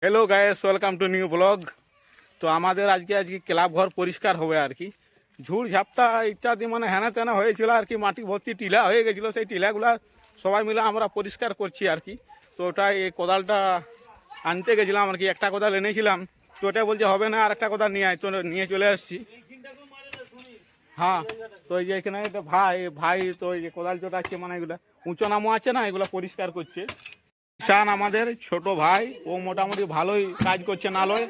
Hello guys, welcome to new blog. তো আমাদের আজকে ক্লাব ঘর পরিষ্কার হবে আর কি। ঝুড় ঝাপটা ইত্যাদি মানে হেনা তেনা হয়েছিল আর কি, মাটি ভর্তি টিলা হয়ে গেছিলো। সেই টিলাগুলা সবাই মিলে আমরা পরিষ্কার করছি আর কি। তো ওটাই এই কোদালটা আনতে গেছিলাম আর কি, একটা কোদাল এনেছিলাম। তো ওটা বলছে হবে না, আর একটা কোদাল নিয়ে আয়। তো নিয়ে চলে আসছি। হ্যাঁ, তো এই যে এখানে একটা ভাই ভাই তো এই যে কোদাল চোটাচ্ছে, মানে এগুলা উঁচু নামো আছে না, এগুলা পরিষ্কার করছে। ঈশান আমাদের ছোট ভাই, ও মোটামুটি ভালোই কাজ করছে নালয়।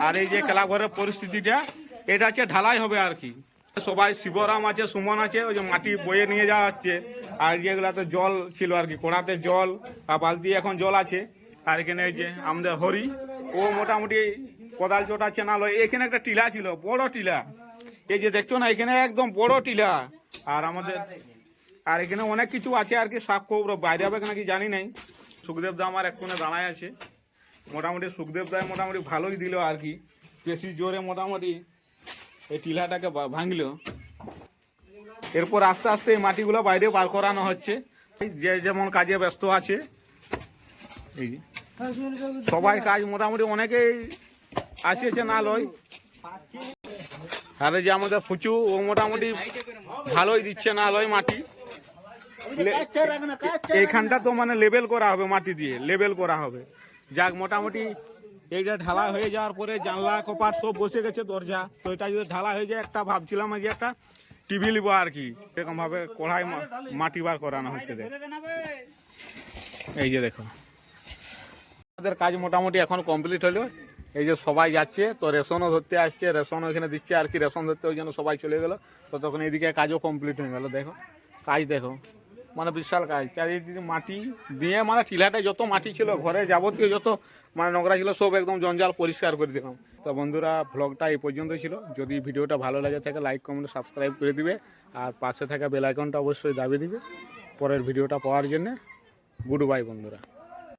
আর এই যে ক্লাবঘরের পরিস্থিতিটা, এটা হচ্ছে ঢালাই হবে আর কি। সবাই শিবরাম আছে, সুমন আছে, ওই যে মাটি বয়ে নিয়ে যাওয়া হচ্ছে। আর যেগুলাতে জল ছিল আর কি, কোড়াতে জল আর বালতি এখন জল আছে। আর এখানে এই যে আমাদের হরি, ও মোটামুটি কোদাল চোটাচ্ছে নালয়। এখানে একটা টিলা ছিল, বড় টিলা, এই যে দেখছো না, এখানে একদম বড় টিলা। আর আমাদের আর এখানে অনেক কিছু আছে আর কি, সাক্ষ্য বাইরে হবে নাকি জানি নাই। সুখদেব দা আমার এক কোণে দাঁড়ায় আছে। মোটামুটি সুখদেব দা মোটামুটি ভালোই দিল আর কি, বেশি জোরে মোটামুটি এই টিলাটাকে ভাঙল। এরপর আস্তে আস্তে এই মাটিগুলো বাইরে বার করানো হচ্ছে, যে যেমন কাজে ব্যস্ত আছে। এই যে সবাই কাজ মোটামুটি অনেকেই আসিয়েছে নালয়। আর যে আমাদের ফুচু, ও মোটামুটি ভালোই দিচ্ছে নালয় মাটি। এইখানটা তো মানে লেবেল করা হবে, মাটি দিয়ে লেবেল করা হবে। যাক, মোটামুটি এইটা ঢালা হয়ে যাওয়ার পরে জানলা কপাট সব বসে গেছে, দরজা। তো এটা যদি ঢালা হয়ে যায়, একটা ভাবছিলাম যে একটা টিভি নিবো আর কি। এরকম ভাবে কড়াই মাটি বার করানো হচ্ছে। এই যে দেখো, আমাদের কাজ মোটামুটি এখন কমপ্লিট হলো। এই যে সবাই যাচ্ছে, তো রেশনও ধরতে আসছে, রেশনও এখানে দিচ্ছে আর কি। রেশন ধরতে ওই জন্য সবাই চলে গেলো। তো তখন এইদিকে কাজও কমপ্লিট হয়ে গেল। দেখো কাজ, দেখো মানে বিশাল কাজ। চারিদিকে মাটি দিয়ে, মানে টিলাটায় যত মাটি ছিল, ঘরে যাবতীয় যত মানে নোংরা ছিল, সব একদম জঞ্জাল পরিষ্কার করে দিলাম। তো বন্ধুরা, ভ্লগটা এই পর্যন্তই ছিল। যদি ভিডিওটা ভালো লাগে থাকে, লাইক কমেন্ট সাবস্ক্রাইব করে দিবে। আর পাশে থাকা বেল আইকনটা অবশ্যই দাবিয়ে দিবে পরের ভিডিওটা পাওয়ার জন্য। গুড বাই বন্ধুরা।